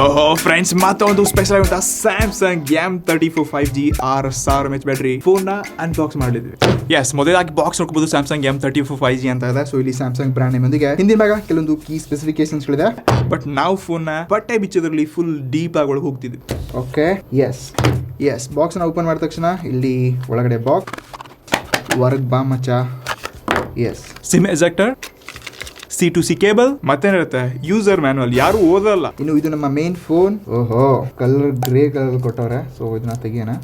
ಓಹೋ ಫ್ರೆಂಡ್ಸ್, ಮತ್ತೊಂದು ಸ್ಪೆಷಲ್ ಆಗುವಂತ Samsung M34 5G 6000 mAh battery phone ನ ಅನ್ಬಾಕ್ಸ್ ಮಾಡಿದ್ವಿ. ಎಸ್, ಮೊದಲಾಗಿ ಬಾಕ್ಸ್ ನೋಡಬಹುದು ಸ್ಯಾಮ್ಸಂಗ್ M34 5G ಅಂತ ಇದೆ. ಸೊ ಇಲ್ಲಿ ಸ್ಯಾಮ್ಸಂಗ್ ಬ್ರಾಂಡ್ ನೇಮ್ ಒಂದಿಗೆ ಹಿಂದಿನ ಭಾಗ ಕೆಲವೊಂದು ಕೀ ಸ್ಪೆಸಿಫಿಕೇಶನ್ಸ್ ಗಳಿದೆ. ಬಟ್ ನಾವು ಫೋನ್ ನ ಬಟ್ಟೆ ಬಿಚ್ಚೋದ್ರಲ್ಲಿ ಫುಲ್ ಡೀಪ್ ಆಗಿ ಒಳಗೆ ಹೋಗ್ತಿದ್ವಿ. ಓಕೆ, ಎಸ್ ಬಾಕ್ಸ್ ನ ಓಪನ್ ಮಾಡಿದ ತಕ್ಷಣ ಇಲ್ಲಿ ಒಳಗಡೆ ಬಾಕ್ಸ್ ವರ್ಕ್ ಬಾ ಮಚ್ಚ. Yes, SIM ejector, C2C cable, ಮತ್ತೇನಿರುತ್ತೆ ಯೂಸರ್ ಮ್ಯಾನುವಲ್. ಯಾರು ಓದಲ್ಲ. ಇನ್ನು ಇದು ನಮ್ಮ ಮೇನ್ ಫೋನ್. ಓಹೋ, ಕಲರ್ ಗ್ರೇ ಕಲರ್ ಕೊಟ್ಟವ್ರೆ. ಸೊ ಇದನ್ನ ತೆಗಿಯೋಣ.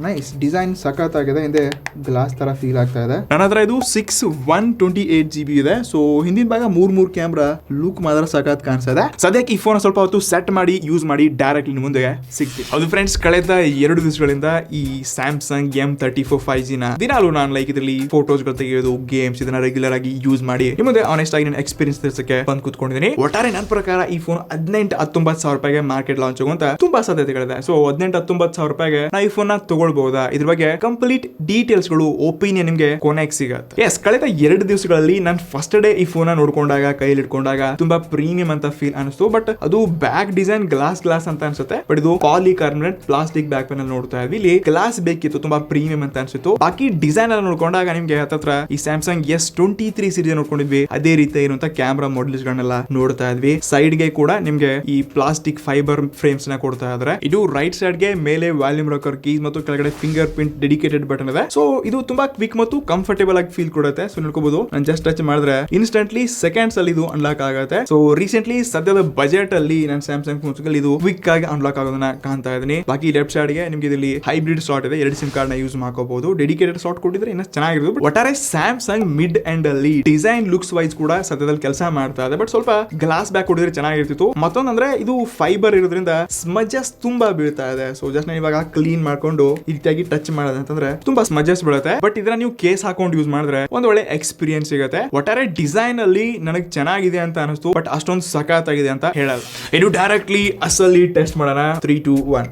ನೈಸ್ ಡಿಸೈನ್ ಸಖತ್ತಾಗಿದೆ. ಹಿಂದೆ ಗ್ಲಾಸ್ ತರ ಫೀಲ್ ಆಗ್ತಾ ಇದೆ. ನನ್ನ ಹತ್ರ ಇದು 128GB ಇದೆ. ಸೊ ಹಿಂದಿನ ಭಾಗ ಮೂರ್ ಕ್ಯಾಮ್ರಾ ಲುಕ್ ಮಾತ್ರ ಸಖತ್ ಕಾಣಿಸ್ತಾ ಇದೆ. ಸದ್ಯಕ್ಕೆ ಈ ಫೋನ್ ಸ್ವಲ್ಪ ಹೊತ್ತು ಸೆಟ್ ಮಾಡಿ ಯೂಸ್ ಮಾಡಿ ಡೈರೆಕ್ಟ್ಲಿ ಮುಂದೆ ಸಿಗ್ತೀವಿ. ಅದು ಫ್ರೆಂಡ್ಸ್, ಕಳೆದ 2 ದಿವಸಗಳಿಂದ ಈ ಸ್ಯಾಮ್ಸಂಗ್ M34 5G ನ ದಿನಾಲು ನಾನು ಇದರಲ್ಲಿ ಫೋಟೋಸ್ ಗಳು ತೆಗೆಯೋದು, ಗೇಮ್ಸ್ ಇದನ್ನ ರೆಗ್ಯುಲರ್ ಆಗಿ ಯೂಸ್ ಮಾಡಿ ನಿಮ್ಮದೇ ಆನೆಸ್ಟ್ ಆಗಿ ನನ್ನ ಎಕ್ಸ್ಪೀರಿಯನ್ಸ್ ತಿಳಿಸಕ್ಕೆ ಬಂದು ಕೂತ್ಕೊಂಡಿದ್ದೀನಿ. ಒಟ್ಟಾರೆ ನನ್ನ ಪ್ರಕಾರ ಈ ಫೋನ್ 18-19 ಸಾವಿರ ರೂಪಾಯಿಗೆ ಮಾರ್ಕೆಟ್ ಲಾಂಚ್ ಆಗುವಂತ ತುಂಬಾ ಸಾಧ್ಯತೆಗಳಿದೆ. ಸೊ 18-19 ಸಾವಿರ ರೂಪಾಯಿಗೆ ನಾ ಈ ಫೋನ್ ನ ತಗೊಳ್ಬಹುದಾ? ಇದ್ರ ಬಗ್ಗೆ ಕಂಪ್ಲೀಟ್ ಡೀಟೇಲ್ಸ್ ಗಳು ಒಪಿನಿಯನ್ ನಿಮ್ಗೆ ಕೊನೆಗೆ ಸಿಗುತ್ತೆ. ಎಸ್, ಕಳೆದ 2 ದಿವಸಗಳಲ್ಲಿ ನಾನು ಫಸ್ಟ್ ಡೇ ಈ ಫೋನ್ ನೋಡ್ಕೊಂಡಾಗ, ಕೈಲಿ ಇಟ್ಕೊಂಡಾಗ ತುಂಬಾ ಪ್ರೀಮಿಯಂ ಅಂತ ಫೀಲ್ ಅನಿಸ್ತು. ಬಟ್ ಅದು ಬ್ಯಾಕ್ ಡಿಸೈನ್ ಗ್ಲಾಸ್ ಅಂತ ಅನ್ಸುತ್ತೆ. ಬಟ್ ಇದು ಪಾಲಿಕಾರ್ಬನೇಟ್ ಪ್ಲಾಸ್ಟಿಕ್ ಬ್ಯಾಕ್ ಪ್ಯಾನಲ್ ನೋಡ್ತಾ ಇದ್ವಿ. ಇಲ್ಲಿ ಗ್ಲಾಸ್ ಬೇಕಿತ್ತು, ತುಂಬಾ ಪ್ರೀಮಿಯಂ ಅಂತ ಅನ್ಸಿತ್ತು. ಬಾಕಿ ಡಿಸೈನ್ ಎಲ್ಲ ನೋಡ್ಕೊಂಡಾಗ ನಿಮ್ಗೆ ಹತ್ರ ಈ ಸ್ಯಾಮ್ಸಂಗ್ S23 ಸೀರೀಸ್ ನೋಡ್ಕೊಂಡಿದ್ವಿ. ಅದೇ ರೀತಿ ಇರುವಂತ ಕ್ಯಾಮ್ರಾ ಮಾಡೆಲ್ಸ್ ಗಳನ್ನೆಲ್ಲ ನೋಡ್ತಾ ಇದ್ವಿ. ಸೈಡ್ ಗೆ ಕೂಡ ನಿಮ್ಗೆ ಈ ಪ್ಲಾಸ್ಟಿಕ್ ಫೈಬರ್ ಫ್ರೇಮ್ಸ್ ನ ಕೊಡ್ತಾ ಇದ್ದಾರೆ. ಇದು ರೈಟ್ ಸೈಡ್ ಗೆ ಮೇಲೆ ವಾಲ್ಯೂಮ್ ರಾಕರ್ ಕೀಸ್ ಮತ್ತು ಕೆಳಗಡೆ ಫಿಂಗರ್ ಪ್ರಿಂಟ್ ಡೆಡಿಕೇಟೆಡ್ ಬಟನ್ ಇದೆ. ಸೊ ಇದು ತುಂಬಾ ಕ್ವಿಕ್ ಮತ್ತು ಕಂಫರ್ಟೇಬಲ್ ಆಗಿ ಫೀಲ್ ಕೊಡುತ್ತೆ. ಸೊ ನೋಡ್ಕೋಬಹುದು, ನಾನು ಜಸ್ಟ್ ಟಚ್ ಮಾಡಿದ್ರೆ ಇನ್ಸ್ಟೆಂಟ್ಲಿ ಸೆಕೆಂಡ್ಸ್ ಅಲ್ಲಿ ಇದು ಅನ್ಲಾಕ್ ಆಗುತ್ತೆ. ಸೊ ರೀಸೆಂಟ್ಲಿ ಸದ್ಯದ ಬಜೆಟ್ ಅಲ್ಲಿ ನಾನು ಸ್ಯಾಮ್ಸಂಗ್ ಫೋನ್ಸ್ ಇದು ಕ್ವಿಕ್ ಆಗಿ ಅನ್ಲಾಕ್ ಆಗೋದನ್ನ ಕಾಣ್ತಾ ಇದ್ದೀನಿ. ಬಾಕಿ ಲೆಫ್ಟ್ ಸೈಡ್ ಗೆ ನಿಮ್ಗೆ ಇಲ್ಲಿ ಹೈಬ್ರಿಡ್ ಸ್ಲಾಟ್ ಇದೆ. 2 ಸಿಮ್ ಕಾರ್ಡ್ ನ ಯೂಸ್ ಮಾಡ್ಕೋಬಹುದು. ಡೆಡಿಕೇಟೆಡ್ ಸ್ಲಾಟ್ ಕೊಟ್ಟಿದ್ರೆ ಇನ್ನ ಚೆನ್ನಾಗಿರೋದು. ಒಟ್ಟಾರೆ ಸ್ಯಾಮ್ಸಂಗ್ ಮಿಡ್ ಅಂಡ್ ಅಲ್ಲಿ ಡಿಸೈನ್ ಲುಕ್ಸ್ ವೈಸ್ ಕೂಡ ಸದ್ಯದಲ್ಲಿ ಕೆಲಸ ಮಾಡ್ತಾ ಇದೆ. ಬಟ್ ಸ್ವಲ್ಪ ಗ್ಲಾಸ್ ಬ್ಯಾಕ್ ಕೊಡಿದ್ರೆ ಚೆನ್ನಾಗಿರ್ತಿತ್ತು. ಮತ್ತೊಂದಂದ್ರೆ ಇದು ಫೈಬರ್ ಇರೋದ್ರಿಂದ ಸ್ಮಜಸ್ ತುಂಬಾ ಬೀಳ್ತಾ ಇದೆ. ಸೊ ಜಸ್ಟ್ ನಾನು ಇವಾಗ ಕ್ಲೀನ್ ಮಾಡ್ಕೊಂಡು ಈ ರೀತಿಯಾಗಿ ಟಚ್ ಮಾಡೋದಂತಂದ್ರೆ ತುಂಬಾ ಸ್ಮಜಸ್ ಬೀಳುತ್ತೆ. ಬಟ್ ಇದನ್ನ ನೀವು ಕೇಸ್ ಹಾಕೊಂಡು ಯೂಸ್ ಮಾಡಿದ್ರೆ ಒಂದು ಒಳ್ಳೆ ಎಕ್ಸ್ಪೀರಿಯನ್ಸ್ ಸಿಗುತ್ತೆ. ಒಟ್ಟಾರೆ ಡಿಸೈನ್ ಅಲ್ಲಿ ನನಗೆ ಚೆನ್ನಾಗಿದೆ ಅಂತ ಅನಿಸ್ತು. ಬಟ್ ಅಷ್ಟೊಂದು ಸಖತ್ ಆಗಿದೆ ಅಂತ ಹೇಳಲ್ಲ. ಇದು ಡೈರೆಕ್ಟ್ಲಿ ಅಸಲಿ ಟೆಸ್ಟ್ ಮಾಡೋಣ. 3, 2, 1.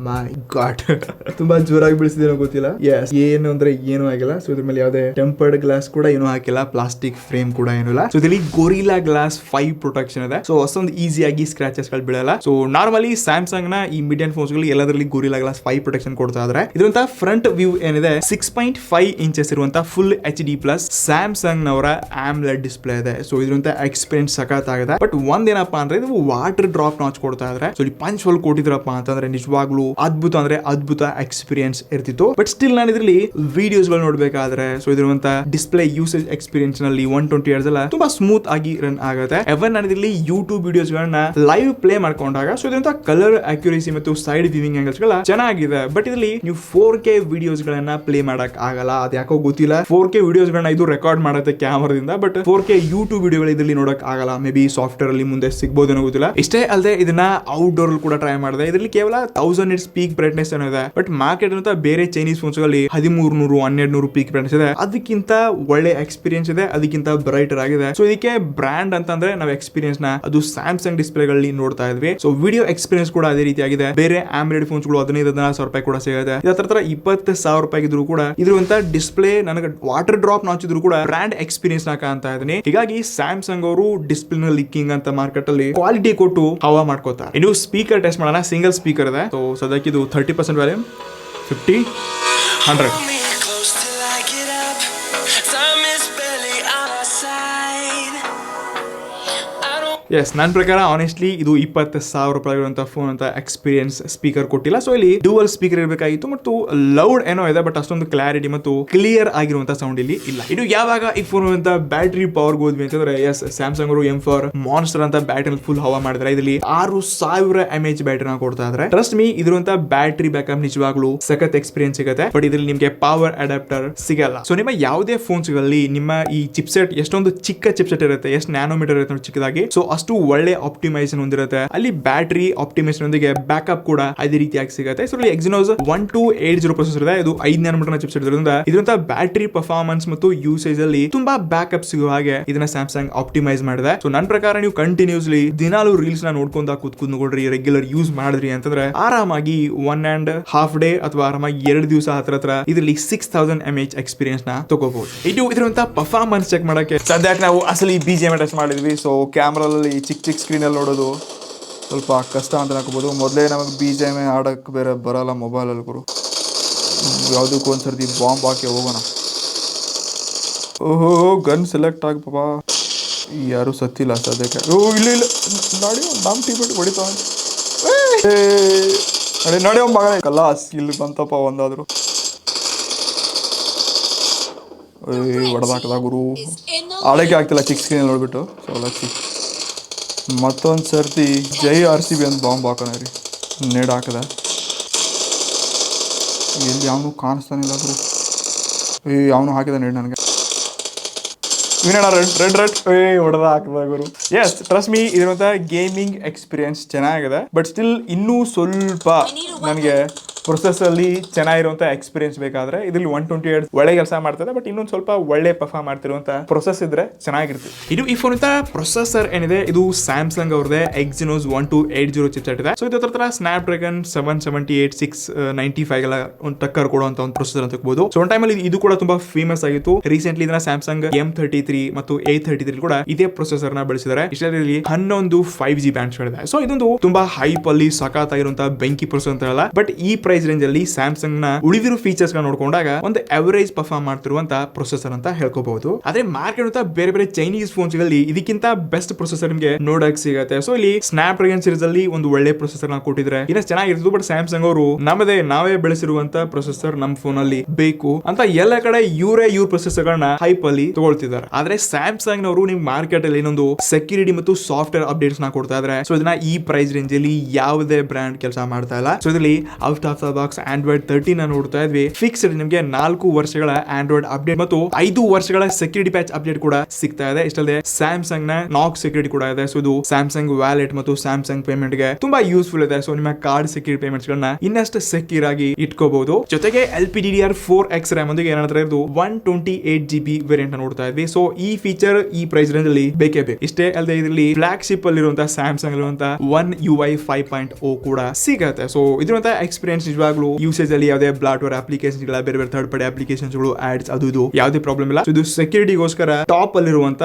ಮೈ ಗಾಡ್, ತುಂಬಾ ಜೋರಾಗಿ ಬೀಳಿಸಿದೇನೋ ಗೊತ್ತಿಲ್ಲ. ಎಸ್, ಏನು ಅಂದ್ರೆ ಏನೂ ಆಗಿಲ್ಲ. ಸೊ ಇದ್ರ ಮೇಲೆ ಯಾವುದೇ ಟೆಂಪರ್ಡ್ ಗ್ಲಾಸ್ ಕೂಡ ಏನೂ ಹಾಕಿಲ್ಲ. ಪ್ಲಾಸ್ಟಿಕ್ ಫ್ರೇಮ್ ಕೂಡ ಏನೂ ಇಲ್ಲ. ಸೊ ಇದರಲ್ಲಿ ಗೊರಿಲ್ಲಾ ಗ್ಲಾಸ್ 5 ಪ್ರೊಟೆಕ್ಷನ್ ಇದೆ. ಸೊ ಅಷ್ಟೊಂದು ಈಸಿಯಾಗಿ ಸ್ಕ್ರಾಚಸ್ ಗಳು ಬೀಳಲ್ಲ. ಸೊ ನಾರ್ಮಲಿ ಸ್ಯಾಮ್ಸಂಗ್ ನ ಈ ಮಿಡ್ ಅಂಡ್ ಫೋನ್ಸ್ ಗಳು ಎಲ್ಲದರಲ್ಲಿ ಗೊರಿಲ್ಲಾ ಗ್ಲಾಸ್ 5 ಪ್ರೊಟೆಕ್ಷನ್ ಕೊಡ್ತಾ ಇದ್ದಾರೆ. ಇದರಂತ ಫ್ರಂಟ್ ವ್ಯೂ ಏನಿದೆ 6.5 ಇಂಚಸ್ ಇರುವಂತ ಫುಲ್ HD+ ಸ್ಯಾಮ್ಸಂಗ್ ನವರ AMOLED ಡಿಸ್ಪ್ಲೇ ಇದೆ. ಸೊ ಇದರಂತ ಎಕ್ಸ್ಪೀರಿಯನ್ಸ್ ಸಖತ್ ಆಗಿದೆ. ಬಟ್ ಒಂದೇನಪ್ಪಾ ಅಂದ್ರೆ ಇದು ವಾಟರ್ ಡ್ರಾಪ್ ನಾಚ್ ಕೊಡ್ತಾ ಇದ್ದಾರೆ. ಸೊ ಇಲ್ಲಿ ಪಂಚ್ ಹೋಲ್ ಕೊಟ್ಟಿದ್ರಪ್ಪ ಅಂತಂದ್ರೆ ನಿಜವಾಗ್ಲೂ ಅದ್ಭುತ ಅಂದ್ರೆ ಅದ್ಭುತ ಎಕ್ಸ್ಪೀರಿಯನ್ಸ್ ಇರ್ತಿತ್ತು. ಬಟ್ ಸ್ಟಿಲ್ ನಾನು ಇದರಲ್ಲಿ ವಿಡಿಯೋಸ್ ಗಳು ನೋಡ್ಬೇಕಾದ್ರೆ ಸೊ ಇದಿರುವಂತ ಡಿಸ್ಪ್ಲೇ ಯೂಸೇಜ್ ಎಕ್ಸ್ಪೀರಿಯನ್ಸ್ ನಲ್ಲಿ 120 Hz ಎಲ್ಲ ತುಂಬಾ ಸ್ಮೂತ್ ಆಗಿ ರನ್ ಆಗುತ್ತೆ. ಎವನ್ ನಾನು ಇದರಲ್ಲಿ ಯೂಟ್ಯೂಬ್ ವಿಡಿಯೋಸ್ ಗಳನ್ನ ಲೈವ್ ಪ್ಲೇ ಮಾಡ್ಕೊಂಡಾಗ ಸೊ ಇದರಿಂದ ಕಲರ್ ಅಕ್ಯುರೇಸಿ ಮತ್ತು ಸೈಡ್ ವ್ಯೂವಿಂಗ್ ಆಂಗಲ್ಸ್ ಗಳ ಚೆನ್ನಾಗಿದೆ. ಬಟ್ ಇದರಲ್ಲಿ ನೀವು 4K ವಿಡಿಯೋಸ್ ಗಳನ್ನ ಪ್ಲೇ ಮಾಡಕ್ ಆಗಲ್ಲ. ಅದ್ ಯಾಕೋ ಗೊತ್ತಿಲ್ಲ. 4K ವಿಡಿಯೋಸ್ ಗಳನ್ನ ಇದು ರೆಕಾರ್ಡ್ ಮಾಡುತ್ತೆ ಕ್ಯಾಮರಾದಿಂದ. ಬಟ್ 4K ಯೂಟ್ಯೂಬ್ ವಿಡಿಯೋಗಳು ಇದರಲ್ಲಿ ನೋಡಕ್ ಆಗಲ್ಲ. ಮೇ ಬಿ ಸಾಫ್ಟ್ವೇರ್ ಅಲ್ಲಿ ಮುಂದೆ ಸಿಗಬಹುದೇನೋ ಗೊತ್ತಿಲ್ಲ. ಇಷ್ಟೇ ಅಲ್ಲದೆ ಇದನ್ನ ಔಟ್ಡೋರ್ ಕೂಡ ಟ್ರೈ ಮಾಡಿದೆ. ಇದರಲ್ಲಿ ಕೇವಲ 1000 nits ಪೀಕ್ ಬ್ರೈಟ್ನೆಸ್ ಇದೆ. ಬಟ್ ಮಾರ್ಕೆಟ್ ಅಂತ ಬೇರೆ ಚೈನೀಸ್ ಫೋನ್ಸ್ ಗಳಲ್ಲಿ 1300 1200 ಪೀಕ್ ಬ್ರೈಟ್ನೆಸ್ ಇದೆ. ಅದಕ್ಕಿಂತ ಒಳ್ಳೆ ಎಕ್ಸ್ಪೀರಿಯನ್ಸ್ ಇದೆ, ಅದಕ್ಕಿಂತ ಬ್ರೈಟರ್ ಆಗಿದೆ. ಸೊ ಇದಕ್ಕೆ ಬ್ರಾಂಡ್ ಅಂತಂದ್ರೆ ನಾವು ಎಕ್ಸ್ಪೀರಿಯನ್ಸ್ ನ ಅದು ಸ್ಯಾಮ್ಸಂಗ್ ಡಿಸ್ಪ್ಲೇ ಗಳಲ್ಲಿ ನೋಡ್ತಾ ಇದ್ವಿ. ಸೊ ವಿಡಿಯೋ ಎಕ್ಸ್ಪೀರಿಯನ್ಸ್ ಕೂಡ ಅದೇ ರೀತಿ ಆಗಿದೆ. ಬೇರೆ AMOLED ಫೋನ್ಸ್ ಗಳು 15,000 ರೂಪಾಯಿ ಕೂಡ ಸಿಗುತ್ತೆ. ಇದರ 20,000 ರೂಪಾಯಿ ಇದ್ರು ಕೂಡ ಇದ್ರಂತ ಡಿಸ್ಪ್ಲೇ ನನಗೆ ವಾಟರ್ ಡ್ರಾಪ್ ನಾಚ್ ಇದ್ರು ಕೂಡ ಬ್ರಾಂಡ್ ಎಕ್ಸ್ಪೀರಿಯನ್ಸ್ ನ ಕಾಣ್ತಾ ಇದ್ದೀನಿ. ಹೀಗಾಗಿ ಸ್ಯಾಮ್ಸಂಗ್ ಅವರು ಡಿಸ್ಪ್ಲೇ ನ ಲಿಕ್ಕಿಂಗ್ ಅಂತ ಮಾರ್ಕೆಟ್ ಅಲ್ಲಿ ಕ್ವಾಲಿಟಿ ಕೊಟ್ಟು ಹವಾ ಮಾಡ್ಕೋತಾರೆ. ಇನ್ನು ಸ್ಪೀಕರ್ ಟೆಸ್ಟ್ ಮಾಡೋಣ. ಸಿಂಗಲ್ ಸ್ಪೀಕರ್ ಇದೆ. ಸೊ ಸದ್ಯಕ್ಕೆ ಇದು 30% ವ್ಯಾಲ್ಯೂಮ್, 50, 100. ಎಸ್, ನನ್ನ ಪ್ರಕಾರ ಆನೆಸ್ಟ್ಲಿ ಇದು 20,000 ರೂಪಾಯಿ ಇರುವಂತ ಫೋನ್ ಅಂತ ಎಕ್ಸ್ಪೀರಿಯನ್ಸ್ ಸ್ಪೀಕರ್ ಕೊಟ್ಟಿಲ್ಲ. ಸೊ ಇಲ್ಲಿ ಡ್ಯುವಲ್ ಸ್ಪೀಕರ್ ಇರಬೇಕಾಗಿತ್ತು ಮತ್ತು ಲೌಡ್ ಏನೋ ಇದೆ. ಬಟ್ ಅಷ್ಟೊಂದು ಕ್ಲಾರಿಟಿ ಮತ್ತು ಕ್ಲಿಯರ್ ಆಗಿರುವಂತ ಸೌಂಡ್ ಇಲ್ಲಿ ಇಲ್ಲ. ಇದು ಯಾವಾಗ ಈ ಫೋನ್ ಅಂತ ಬ್ಯಾಟರಿ ಪವರ್ ಹೋದ್ವಿ ಅಂತಂದ್ರೆ ಎಸ್, ಸ್ಯಾಮ್ಸಂಗ್ ಅವರು M4 ಮಾನ್ಸ್ಟರ್ ಅಂತ ಬ್ಯಾಟರಿ ಫುಲ್ ಹವಾ ಮಾಡಿದ್ರೆ ಇದರಲ್ಲಿ 6000 mAh ಬ್ಯಾಟರಿನ ಕೊಡ್ತಾ ಇದ್ದಾರೆ. ಟ್ರಸ್ಟ್ ಮೀ, ಇದ್ರಂತ ಬ್ಯಾಟರಿ ಬ್ಯಾಕಪ್ ನಿಜವಾಗ್ಲೂ ಸಖತ್ ಎಕ್ಸ್ಪೀರಿಯನ್ಸ್ ಸಿಗುತ್ತೆ. ಬಟ್ ಇದರಲ್ಲಿ ನಿಮಗೆ ಪವರ್ ಅಡಾಪ್ಟರ್ ಸಿಗಲ್ಲ. ಸೊ ನಿಮ್ಮ ಯಾವುದೇ ಫೋನ್ಸ್ ಗಳಲ್ಲಿ ನಿಮ್ಮ ಈ ಚಿಪ್ಸೆಟ್ ಎಷ್ಟೊಂದು ಚಿಕ್ಕ ಚಿಪ್ಸೆಟ್ ಇರುತ್ತೆ, ಎಷ್ಟು ನ್ಯಾನೋಮೀಟರ್ ಇರುತ್ತೆ ಚಿಕ್ಕದಾಗಿ, ಸೊ ಅಷ್ಟು ಒಳ್ಳೆ ಆಪ್ಟಿಮೈಸೇಷನ್ ಹೊಂದಿರುತ್ತೆ. ಅಲ್ಲಿ ಬ್ಯಾಟರಿ ಆಪ್ಟಿಮೈಸೇಷನ್ ಒಂದಿಗೆ ಬ್ಯಾಕಪ್ ಕೂಡ ಅದೇ ರೀತಿಯಾಗಿ ಸಿಗುತ್ತೆ. ಸೊ ಇಲ್ಲಿ Exynos 1280 ಪ್ರೊಸೆಸರ್ ಇದೆ. ಇದು 5 nm ಚಿಪ್ಸೆಟ್ ಇರೋದ್ರಿಂದ ಇದರಿಂದ ಬ್ಯಾಟರಿ ಪರ್ಫಾರ್ಮೆನ್ಸ್ ಮತ್ತು ಯೂಸೇಜ್ ಅಲ್ಲಿ ತುಂಬಾ ಬ್ಯಾಕಪ್ ಸಿಗುವ ಹಾಗೆ ಇದನ್ನ ಸ್ಯಾಮ್ಸಂಗ್ ಆಪ್ಟಿಮೈಸ್ ಮಾಡಿದೆ. ಸೊ ನನ್ನ ಪ್ರಕಾರ ನೀವು ಕಂಟಿನ್ಯೂಸ್ಲಿ ದಿನಾಲು ರೀಲ್ಸ್ ನ ನೋಡ್ಕೊಂಡ ಕೂತ್ಕೊಂಡ್ರಿ, ರೆಗ್ಯುಲರ್ ಯೂಸ್ ಮಾಡಿದ್ರಿ ಅಂತಂದ್ರೆ ಆರಾಮಾಗಿ 1.5 ಡೇ ಅಥವಾ ಆರಾಮಾಗಿ 2 ದಿವಸ ಹತ್ರ ಇದರಲ್ಲಿ 6000 mAh ಎಕ್ಸ್ಪೀರಿಯನ್ಸ್ ನ ತಗೋಬಹುದು. ಇದು ಇದರಂತ ಪರ್ಫಾರ್ಮೆನ್ಸ್ ಚೆಕ್ ಮಾಡಕ್ಕೆ ಸದ್ಯಕ್ಕೆ ನಾವು ಅಸಲಿ BGM ಟೆಸ್ಟ್ ಮಾಡಿದ್ವಿ. ಸೊ ಕ್ಯಾಮ್ರಾದಲ್ಲಿ ಈ ಚಿಕ್ಕ ಸ್ಕ್ರೀನಲ್ಲಿ ನೋಡೋದು ಸ್ವಲ್ಪ ಕಷ್ಟ ಅಂತ ಹಾಕೋಬೋದು. ಮೊದಲೇ ನಮಗೆ BGM ಆಡೋಕ್ಕೆ ಬೇರೆ ಬರೋಲ್ಲ ಮೊಬೈಲಲ್ಲಿ ಗುರು. ಯಾವುದಕ್ಕೂ ಒಂದ್ಸರ್ತಿ ಬಾಂಬ್ ಹಾಕಿ ಹೋಗೋಣ. ಓಹೋ ಗನ್ ಸೆಲೆಕ್ಟ್ ಆಗಪ್ಪ. ಯಾರು ಸತ್ತಿಲ್ಲ ಸದ್ಯಕ್ಕೆ. ಇಲ್ಲ ನೋಡಿ ನಮ್ಮ ಟೀಮೇಟ್ ಹೊಡಿತಾವ ನೋಡಿ ಮಗ ಕಲಾಸ್. ಇಲ್ಲಿ ಬಂತಪ್ಪ ಒಂದಾದ್ರು. ಹೊಡೆದಾಕದ ಗುರು. ಆಡೋಕ್ಕೆ ಆಗ್ತಿಲ್ಲ ಚಿಕ್ಕ ಸ್ಕ್ರೀನಲ್ಲಿ ನೋಡ್ಬಿಟ್ಟು. ಸೊ ಲಕ್ಕಿ ಮತ್ತೊಂದು ಸರ್ತಿ ಜೈ RCB ಅಂತ ಬಾಂಬ್ ಹಾಕೋಣ ರೀ. ನೇಡ್ ಹಾಕದ ಎಲ್ಲಿ ಅವನು ಕಾಣಿಸ್ತಾನಿಲ್ಲ ಗುರು. ಅವನು ಹಾಕಿದ ನೇಡ್ ನನಗೆ. ರೆಡ್ ಹೊಡೆದ ಹಾಕದ ಗುರು. ಎಸ್ ಟ್ರಸ್ಟ್ ಮೀ, ಇದಿರುವಂಥ ಗೇಮಿಂಗ್ ಎಕ್ಸ್ಪೀರಿಯನ್ಸ್ ಚೆನ್ನಾಗಿದೆ. ಬಟ್ ಸ್ಟಿಲ್ ಇನ್ನೂ ಸ್ವಲ್ಪ ನನಗೆ ಪ್ರೊಸೆಸಲ್ಲಿ ಚೆನ್ನಾಗಿರುವಂಥ ಎಕ್ಸ್ಪೀರಿಯನ್ಸ್ ಬೇಕಾದ್ರೆ ಇದರಲ್ಲಿ 128 ಒಳ್ಳೆ ಕೆಲಸ ಮಾಡ್ತದೆ. ಬಟ್ ಇನ್ನೊಂದು ಸ್ವಲ್ಪ ಒಳ್ಳೆ ಪರ್ಫಾರ್ಮ್ ಮಾಡ್ತಿರುವಂಥ ಪ್ರೊಸೆಸ್ ಇದ್ರೆ ಚೆನ್ನಾಗಿರುತ್ತೆ. ಇದು ಈ ಫೋನ್ ಪ್ರೊಸೆಸರ್ ಏನಿದೆ ಇದು ಸ್ಯಾಮ್ಸಂಗ್ ಅವ್ರದೇ Exynos 1280 ಚಿಪ್ಸೆಟ್ ಇದೆ. ಸೊ ಇದ್ರ ಹತ್ರ ಸ್ನ್ಯಾಪ್ ಡ್ರ್ಯಾಗನ್ 778 695 ಗಳ ಒಂದು ಟಕ್ಕರ್ ಕೊಡುವಂತ ಒಂದು ಪ್ರೊಸೆಸರ್ ಅಂತ ಹೇಳ್ಬೋದು. ಸೊ ಒಂದು ಟೈಮಲ್ಲಿ ಇದು ಕೂಡ ತುಂಬಾ ಫೇಮಸ್ ಆಗಿತ್ತು. ರೀಸೆಂಟ್ಲಿ ಇದನ್ನ ಸ್ಯಾಮ್ಸಂಗ್ M33 ಮತ್ತು A33 ಕೂಡ ಇದೇ ಪ್ರೊಸೆಸರ್ ನ ಬಳಸಿದ್ದಾರೆ. ಇಷ್ಟರಲ್ಲಿ 11 5G ಬ್ಯಾಂಡ್ಸ್ ಗಳಿದೆ. ಸೊ ಇದೊಂದು ತುಂಬಾ ಹೈಪ್ ಅಲ್ಲಿ ಸಖತ್ ಆಗಿರುವಂತಹ ಬೆಂಕಿ ಪ್ರೊಸೆಸರ್ ಅಂತ ಹೇಳಲ್ಲ. ಬಟ್ ಈ ಪ್ರೈಸ್ ರೇಂಜ್ ಅಲ್ಲಿ ಸ್ಯಾಮ್ಸಂಗ್ ನ ಉಳಿದಿರೋ ಫೀಚರ್ಸ್ ಗಳನ್ನ ನೋಡ್ಕೊಂಡಾಗ ಒಂದು ಅವರೇಜ್ ಪರ್ಫಾರ್ಮ್ ಮಾಡ್ತಿರುವಂತ ಪ್ರೊಸೆಸರ್ ಅಂತ ಹೇಳ್ಕೋಬಹುದು. ಆದ್ರೆ ಮಾರ್ಕೆಟ್ ಅಂತ ಬೇರೆ ಚೈನೀಸ್ ಫೋನ್ಸ್ ಗಳಲ್ಲಿ ಇದಕ್ಕಿಂತ ಬೆಸ್ಟ್ ಪ್ರೊಸೆಸರ್ ನಿಮಗೆ ನೋಡಕ್ ಸಿಗುತ್ತೆ. ಸೊ ಇಲ್ಲಿ ಸ್ನ್ಯಾಪ್ ಡ್ರ್ಯಾಗನ್ ಸೀರೀಸ್ ಅಲ್ಲಿ ಒಂದು ಒಳ್ಳೆ ಪ್ರೊಸೆಸರ್ ನ ಕೊಟ್ಟಿದ್ರೆ ಇನ್ನ ಚೆನ್ನಾಗಿರುತ್ತೆ. ಬಟ್ ಸ್ಯಾಮ್ಸಂಗ್ ಅವರು ನಾವೇ ಬೆಳೆಸಿರುವಂತ ಪ್ರೊಸೆಸರ್ ನಮ್ಮ ಫೋನ್ ಅಲ್ಲಿ ಬೇಕು ಅಂತ ಎಲ್ಲ ಕಡೆ ಇವ್ರ ಪ್ರೊಸೆಸರ್ ಗಳನ್ನ ಹೈಪ್ ಅಲ್ಲಿ ತಗೊಳ್ತಿದ್ದಾರೆ. ಆದ್ರೆ ಸ್ಯಾಮ್ಸಂಗ್ ನವರು ನಿಮ್ ಮಾರ್ಕೆಟ್ ಅಲ್ಲಿ ಇನ್ನೊಂದು ಸೆಕ್ಯೂರಿಟಿ ಮತ್ತು ಸಾಫ್ಟ್ವೇರ್ ಅಪ್ಡೇಟ್ಸ್ ನ ಕೊಡ್ತಾ ಇದ್ದಾರೆ. ಸೊ ಇದನ್ನ ಈ ಪ್ರೈಸ್ ರೇಂಜ್ ಅಲ್ಲಿ ಯಾವುದೇ ಬ್ರ್ಯಾಂಡ್ ಕೆಲಸ ಮಾಡ್ತಾ ಇಲ್ಲ. ಸೊ ಇದರಲ್ಲಿ out of the box Android 13 ನೋಡ್ತಾ ಇದ್ವಿ. ಫಿಕ್ಸ್ಡ್ ನಿಮಗೆ 4 ವರ್ಷಗಳ ಆಂಡ್ರಾಯ್ಡ್ ಅಪ್ಡೇಟ್ ಮತ್ತು 5 ವರ್ಷಗಳ ಸೆಕ್ಯೂರಿಟಿ ಪ್ಯಾಚ್ ಅಪ್ಡೇಟ್ ಕೂಡ ಸಿಗ್ತಾ ಇದೆ. ಇಷ್ಟಲ್ಲದೆ ಸ್ಯಾಮ್ಸಂಗ್ ನ ನಾಕ್ ಸೆಕ್ಯೂರಿಟಿ ಕೂಡ ಇದೆ. ಸೊ ಇದು ಸ್ಯಾಮ್ಸಂಗ್ ವ್ಯಾಲೆಟ್ ಮತ್ತು ಸ್ಯಾಮ್ಸಂಗ್ ಪೇಮೆಂಟ್ ಗೆ ತುಂಬಾ ಯೂಸ್ಫುಲ್ ಇದೆ. ಸೊ ನಿಮ್ಮ ಕಾರ್ಡ್ ಸೆಕ್ಯೂರಿಟಿ ಪೇಮೆಂಟ್ಸ್ ಗಳನ್ನ ಇನ್ನಷ್ಟು ಸೆಕ್ಯೂರ್ ಆಗಿ ಇಟ್ಕೋಬಹುದು. ಜೊತೆಗೆ LPDDR4X RAM ಒಂದಿಗೆ ಏನಾದ್ರೆ ಇದು 128GB ವೇರಿಯಂಟ್ ನೋಡ್ತಾ ಇದ್ವಿ. ಸೊ ಈ ಫೀಚರ್ ಈ ಪ್ರೈಸ್ ರೇಂಜ್ ಅಲ್ಲಿ ಬೇಕೇ ಬೇಕು. ಇಷ್ಟೇ ಅಲ್ಲದೆ ಇದರಲ್ಲಿ ಫ್ಲಾಗ್ಶಿಪ್ ಅಲ್ಲಿರುವಂತಹ ಸ್ಯಾಮ್ಸಂಗ್ ಇರುವಂತಹ One UI 5.0 ಕೂಡ ಸಿಗುತ್ತೆ. ಸೊ ಇದಿರುವಂತ ಎಕ್ಸ್ಪೀರಿಯನ್ಸ್ ನಿಜವಾಗ್ಲೂ ಯೂಸೇಜ್ ಅಲ್ಲಿ ಯಾವುದೇ ಬ್ಲಾಟ್ವೇರ್ ಅಪ್ಲಿಕೇಶನ್ ಗಳ ಬೇರೆ ಥರ್ಡ್ ಪಾರ್ಟಿ ಅಪ್ಲಿಕೇಶನ್ಸ್ ಗಳು ಆಡ್ಸ್ ಅದು ಇದು ಯಾವುದೇ ಪ್ರಾಬ್ಲಮ್ ಇಲ್ಲ. ಇದು ಸೆಕ್ಯೂರಿಟಿಗೋಸ್ಕರ ಟಾಪ್ ಅಲ್ಲಿರುವಂತ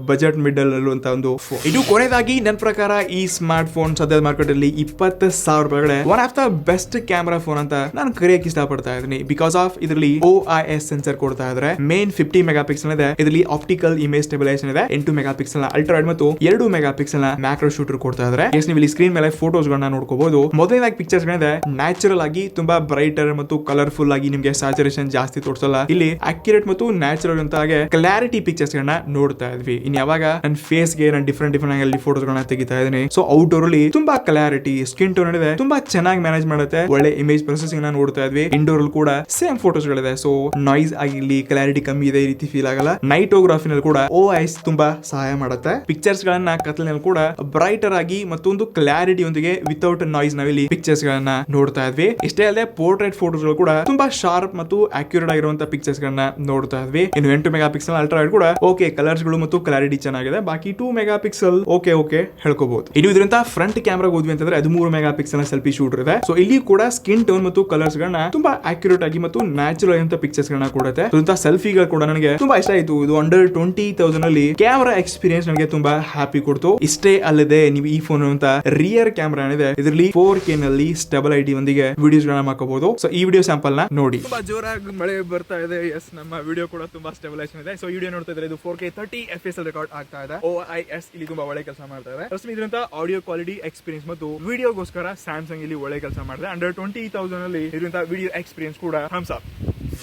ಬಜೆಟ್ ಮಿಡಲ್ ಅಲ್ಲಿರುವಂತ ಒಂದು ಫೋನ್. ಇದು ಕೊನೆಯದಾಗಿ ನನ್ನ ಪ್ರಕಾರ ಈ ಸ್ಮಾರ್ಟ್ ಫೋನ್ ಸದ್ಯದ ಮಾರ್ಕೆಟ್ ಅಲ್ಲಿ 20,000 ರೂಪಾಯಿಗಳೇ one of the best camera phone ಅಂತ ನಾನು ಕರೆಯಕ್ಕೆ ಇಷ್ಟಪಡ್ತಾ ಇದ್ದೀನಿ. ಬಿಕಾಸ್ ಆಫ್ ಇದರಲ್ಲಿ OIS ಸೆನ್ಸರ್ ಕೊಡ್ತಾ ಇದ್ರೆ ಮೇನ್ 50 ಮೆಗಾ ಪಿಕ್ಸೆಲ್ ಇದೆ. ಇದರಲ್ಲಿ ಆಪ್ಟಿಕಲ್ ಇಮೇಜ್ ಸ್ಟೆಬಿಲೈಸೇಷನ್ ಇದೆ. 8 ಮೆಗಾ ಪಿಕ್ಸೆಲ್ ನ ಅಲ್ಟ್ರಾ ವೈಡ್ ಮತ್ತು 2 ಮೆಗಾ ಪಿಕ್ಸೆಲ್ ನ ಮ್ಯಾಕ್ರೋ ಶೂಟರ್ ಕೊಡ್ತಾ ಇದ್ದಾರೆ. ನೀವು ಇಲ್ಲಿ ಸ್ಕ್ರೀನ್ ಮೇಲೆ ಫೋಟೋಸ್ ಗಳನ್ನ ನೋಡ್ಕೋಬಹುದು. ಮೊದಲನೇದಾಗಿ ಪಿಕ್ಚರ್ಸ್ ಗಳಿದೆ ನ್ಯಾಚುರಲ್ ಆಗಿ ತುಂಬಾ ಬ್ರೈಟರ್ ಮತ್ತು ಕಲರ್ಫುಲ್ ಆಗಿ ನಿಮಗೆ ಸ್ಯಾಚುರೇಷನ್ ಜಾಸ್ತಿ ತೋರಿಸಲ್ಲ. ಇಲ್ಲಿ ಅಕ್ಯುರೇಟ್ ಮತ್ತು ನ್ಯಾಚುರಲ್ ಅಂತ ಕ್ಲಾರಿಟಿ ಪಿಕ್ಚರ್ಸ್ ಗಳನ್ನ ನೋಡ್ತಾ ಇದ್ವಿ. ಇನ್ ಯಾವಾಗ ನನ್ನ ಫೇಸ್ ಗೆ ನಾನು ಡಿಫ್ರೆಂಟ್ ಆಗಿ ಫೋಟೋಸ್ ಗಳನ್ನ ತೆಗಿತಾ ಇದ್ದೀನಿ. ಸೊ ಔಟ್ಡೋರ್ ಅಲ್ಲಿ ತುಂಬಾ ಕ್ಲಾರಿಟಿ ಸ್ಕಿನ್ ಟೋನ್ ಇದೆ, ತುಂಬಾ ಚೆನ್ನಾಗಿ ಮ್ಯಾನೇಜ್ ಮಾಡುತ್ತೆ. ಒಳ್ಳೆ ಇಮೇಜ್ ಪ್ರೊಸೆಸಿಂಗ್ ನ ನೋಡ್ತಾ ಇದ್ವಿ. ಇಂಡೋರ್ ಅಲ್ಲಿ ಕೂಡ ಸೇಮ್ ಫೋಟೋಸ್ ಗಳಿದೆ. ಸೊ ನಾಯ್ಸ್ ಆಗಿರ್ಲಿ ಕ್ಲಾರಿಟಿ ಕಮ್ಮಿ ಇದೆ ಈ ರೀತಿ ಫೀಲ್ ಆಗಲ್ಲ. ನೈಟೋಗ್ರಾಫಿನಲ್ಲಿ ಕೂಡ OIS ತುಂಬಾ ಸಹಾಯ ಮಾಡುತ್ತೆ. ಪಿಕ್ಚರ್ಸ್ ಗಳನ್ನ ಕತ್ಲಿನಲ್ಲಿ ಕೂಡ ಬ್ರೈಟರ್ ಆಗಿ ಮತ್ತೊಂದು ಕ್ಲಾರಿಟಿ ಒಂದಿಗೆ ವಿತೌಟ್ ನಾಯ್ಸ್ ನಾವಿಲ್ಲಿ ಪಿಕ್ಚರ್ಸ್ ಗಳನ್ನ ನೋಡ್ತಾ ಇದ್ವಿ. ಇಷ್ಟೇ ಅಲ್ಲದೆ ಪೋರ್ಟ್ರೇಟ್ ಫೋಟೋಸ್ ಗಳು ಕೂಡ ತುಂಬಾ ಶಾರ್ಪ್ ಮತ್ತು ಅಕ್ಯುರೇಟ್ ಆಗಿರುವಂತಹ ಪಿಕ್ಚರ್ಸ್ ಗಳನ್ನ ನೋಡ್ತಾ ಇದ್ವಿ. ಇನ್ನು 8 ಮೆಗಾ ಪಿಕ್ಸೆಲ್ ಅಲ್ಟ್ರಾ ವೈಡ್ ಕೂಡ ಓಕೆ ಕಲರ್ಸ್ ಗಳು ಮತ್ತು ಕ್ಲಾರಿಟಿ ಚೆನ್ನಾಗಿದೆ. ಬಾಕಿ 2 ಮೆಗಾ ಪಿಕ್ಸೆಲ್ ಓಕೆ ಹೇಳ್ಕೋಬಹುದು. ಇದು ಇದರಿಂದ ಫ್ರಂಟ್ ಕ್ಯಾಮೆರಾ ಹೋದ್ವಿ ಅಂತಂದ್ರೆ 13 ಮೆಗಾ ಪಿಕ್ಸೆಲ್ ಸೆಲ್ಫಿ ಶೂಟರ್ ಇದೆ. ಸೊ ಇಲ್ಲಿ ಕೂಡ ಸ್ಕಿನ್ ಟೋನ್ ಮತ್ತು ಕಲರ್ಸ್ ಗಳನ್ನ ತುಂಬಾ ಅಕ್ಯುರೇಟ್ ಆಗಿ ಮತ್ತು ನ್ಯಾಚುರಲ್ ಆಗಿರುವಂತಹ ಪಿಕ್ಚರ್ಸ್ ಗಳನ್ನ ಕೊಡುತ್ತೆ. ಸೆಲ್ಫಿಗಳು ಕೂಡ ನನಗೆ ತುಂಬಾ ಇಷ್ಟ ಆಯ್ತು. ಇದು ಅಂಡರ್ 20,000 ಅಲ್ಲಿ ಕ್ಯಾಮೆರಾ ಎಕ್ಸ್ಪೀರಿಯನ್ಸ್ ನನಗೆ ತುಂಬಾ ಹ್ಯಾಪಿ ಕೊಡ್ತು. ಇಷ್ಟೇ ಅಲ್ಲದೆ ನೀವು ಈ ಫೋನ್ ಅಂತ ರಿಯರ್ ಕ್ಯಾಮೆರಾ ಏನಿದೆ ಇದರಲ್ಲಿ 4K ನಲ್ಲಿ ಸ್ಟೆಬಿಲಿಟಿ ಒಂದಿಗೆ ವಿಡಿಯೋಸ್ ಗಳನ್ನ ಮಾಡಬಹುದು. ಸೊ ಈ ವಿಡಿಯೋ ಸ್ಯಾಂಪಲ್ ನ ನೋಡಿ. ತುಂಬಾ ಜೋರಾಗಿ ಮಳೆ ಬರ್ತಾ ಇದೆ. ಎಸ್ ನಮ್ಮ ವಿಡಿಯೋ ಕೂಡ ತುಂಬಾ ಸ್ಟೆಬಿಲೈಸೇಷನ್ ಇದೆ. ಸೊ ವಿಡಿಯೋ ನೋಡ್ತಾ ಇದ್ರೆ ಇದು 4K 30 FPS ರೆಕಾರ್ಡ್ ಆಗ್ತಾ ಇದೆ. OIS ಇಲ್ಲಿ ತುಂಬಾ ಒಳ್ಳೆ ಕೆಲಸ ಮಾಡ್ತಾ ಇದೆ. ಇದರಿಂದ ಆಡಿಯೋ ಕ್ವಾಲಿಟಿ ಎಕ್ಸ್ಪೀರಿಯನ್ಸ್ ಮತ್ತು ವಿಡಿಯೋಗೋಸ್ಕರ ಸ್ಯಾಮ್ಸಂಗ್ ಇಲ್ಲಿ ಒಳ್ಳೆ ಕೆಲಸ ಮಾಡಿದೆ. ಅಂಡರ್ 20,000 ಅಲ್ಲಿ ಇರುವಂತಹ ವಿಡಿಯೋ ಎಕ್ಸ್ಪೀರಿಯನ್ಸ್ ಕೂಡ ಥಮ್ಸ್ ಅಪ್.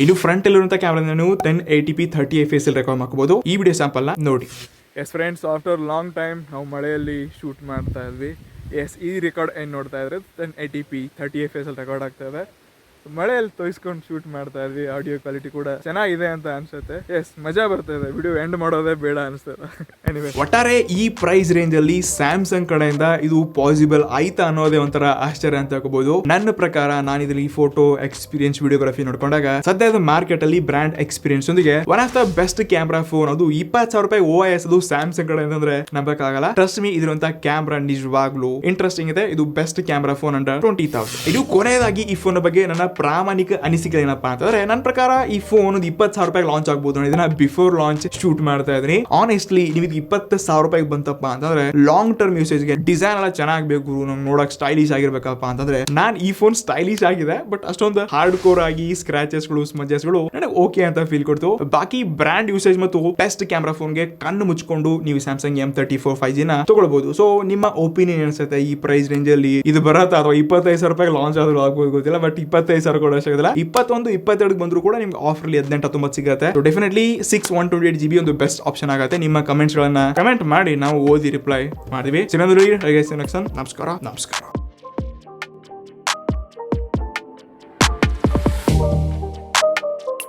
ಇದು ಫ್ರಂಟ್ ಅಲ್ಲಿರುವಂತಹ ಕ್ಯಾಮೆರಾ ನೀವು 1080p 30 FPS ರೆಕಾರ್ಡ್ ಮಾಡಬಹುದು. ಈ ವಿಡಿಯೋ ಸ್ಯಾಂಪಲ್ ನ ನೋಡಿ. S friends, after long time ನಾವು ಮಳೆಯಲ್ಲಿ ಶೂಟ್ ಮಾಡ್ತಾ ಇದ್ವಿ. ಎಸ್ ಈ ರೆಕಾರ್ಡ್ ಏನು ನೋಡ್ತಾ ಇದ್ರೆ 1080p 30 FPS ರೆಕಾರ್ಡ್ ಆಗ್ತಾ ಇದೆ. ಮಳೆಯಲ್ಲಿ ತೋರಿಸ್ಕೊಂಡು ಶೂಟ್ ಮಾಡ್ತಾ ಇದ್ವಿ. ಆಡಿಯೋ ಕ್ವಾಲಿಟಿ ಕೂಡ ಚೆನ್ನಾಗಿದೆ ಅಂತ ಅನ್ಸುತ್ತೆ. ಎಸ್ ಮಜಾ ಬರ್ತಾ ಇದೆ. ವಿಡಿಯೋ ಎಂಡ್ ಮಾಡೋದೇ ಬೇಡ ಅನಿಸ್ತದೆ. ಎನಿವೇ ಒಟ್ಟಾರೆ ಈ ಪ್ರೈಸ್ ರೇಂಜ್ ಅಲ್ಲಿ ಸ್ಯಾಮ್ಸಂಗ್ ಕಡೆಯಿಂದ ಇದು ಪಾಸಿಬಲ್ ಆಯ್ತಾ ಅನ್ನೋದೇ ಒಂಥರ ಆಶ್ಚರ್ಯ ಅಂತ ಹೇಳ್ಕೋಬಹುದು. ನನ್ನ ಪ್ರಕಾರ ನಾನು ಇದರಲ್ಲಿ ಫೋಟೋ ಎಕ್ಸ್ಪೀರಿಯನ್ಸ್ ವಿಡಿಯೋಗ್ರಫಿ ನೋಡ್ಕೊಂಡಾಗ ಸದ್ಯದ ಮಾರ್ಕೆಟ್ ಅಲ್ಲಿ ಬ್ರಾಂಡ್ ಎಕ್ಸ್ಪೀರಿಯನ್ಸ್ ಒಂದಿಗೆ one of the best camera phone. ಅದು 20,000 ರೂಪಾಯಿ OIS ಅದು ಸ್ಯಾಮ್ಸಂಗ್ ಕಡೆಯಿಂದ ಅಂದ್ರೆ ನಂಬಕ್ಕಾಗಲ್ಲ. ಟ್ರಸ್ಟ್ ಮೀ ಇದಿರುವಂತಹ ಕ್ಯಾಮ್ರಾ ನಿಜವಾಗ್ಲೂ ಇಂಟ್ರೆಸ್ಟಿಂಗ್ ಇದೆ. ಇದು ಬೆಸ್ಟ್ ಕ್ಯಾಮ್ರಾ ಫೋನ್ ಅಂಡರ್ 20,000. ಇದು ಕೊನೆಯದಾಗಿ ಈ ಫೋನ್ ಬಗ್ಗೆ ನನ್ನ ಪ್ರಾಮಾಣಿಕ ಅನಿಸಿಕೆ ಏನಪ್ಪಾ ಅಂತಂದ್ರೆ ನನ್ನ ಪ್ರಕಾರ ಈ ಫೋನ್ ಒಂದು 20,000 ರೂಪಾಯಿ ಲಾಂಚ್ ಆಗ್ಬೋದು. ಇದನ್ನ ಬಿಫೋರ್ ಲಾಂಚ್ ಶೂಟ್ ಮಾಡ್ತಾ ಇದೀನಿ. ಆನೆಸ್ಟ್ಲಿ ನೀವು 20,000 ರೂಪಾಯಿಗೆ ಬಂತಪ್ಪ ಅಂತಂದ್ರೆ ಲಾಂಗ್ ಟರ್ಮ್ ಯೂಸೇಜ್ಗೆ ಡಿಸೈನ್ ಎಲ್ಲ ಚೆನ್ನಾಗಬೇಕು, ನಮ್ಗೆ ನೋಡಕ್ ಸ್ಟೈಲಿಶ್ ಆಗಿರ್ಬೇಕಪ್ಪ ಅಂತಂದ್ರೆ ನಾನು ಈ ಫೋನ್ ಸ್ಟೈಲಿಶ್ ಆಗಿದೆ, ಬಟ್ ಅಷ್ಟೊಂದು ಹಾರ್ಡ್ ಕೋರ್ ಆಗಿ ಸ್ಕ್ರಾಚಸ್ಗಳು ಸ್ಮಜಸ್ಗಳು ನನಗೆ ಓಕೆ ಅಂತ ಫೀಲ್ ಕೊಡ್ತು. ಬಾಕಿ ಬ್ರಾಂಡ್ ಯೂಸೇಜ್ ಮತ್ತು ಬೆಸ್ಟ್ ಕ್ಯಾಮ್ರಾ ಫೋನ್ಗೆ ಕಣ್ಣು ಮುಚ್ಕೊಂಡು ನೀವು ಸ್ಯಾಮ್ಸಂಗ್ M34 5G ನ ತಗೊಳ್ಬಹುದು. ಸೊ ನಿಮ್ಮ ಒಪಿನಿಯನ್ ಅನ್ಸುತ್ತೆ ಈ ಪ್ರೈಸ್ ರೇಂಜ್ ಅಲ್ಲಿ ಇದು ಬರತ್ತಾ ಅಥವಾ 25,000 ರೂಪಾಯಿ ಲಾಂಚ್ ಆದ್ರೂ ಆಗ್ಬೋದು ಗೊತ್ತಿಲ್ಲ, ಬಟ್ 25,000 ಕೂಡ ಸಿಗೋದಿಲ್ಲ. 21-22 ಬಂದ್ರು ಕೂಡ ನಿಮ್ಗೆ ಆಫರ್ ಅಲ್ಲಿ 18-19 ಸಿಗುತ್ತೆ. ಸೊ ಡೆಫಿನೆಟ್ಲಿ 6 128GB ಒಂದು ಬೆಸ್ಟ್ ಆಪ್ಷನ್ ಆಗುತ್ತೆ. ನಿಮ್ಮ ಕಮೆಂಟ್ಸ್ ಗಳನ್ನ ಕಮೆಂಟ್ ಮಾಡಿ, ನಾವು ಓದಿ ರಿಪ್ಲೈ ಮಾಡಿದ್ವಿ. ನಮಸ್ಕಾರ.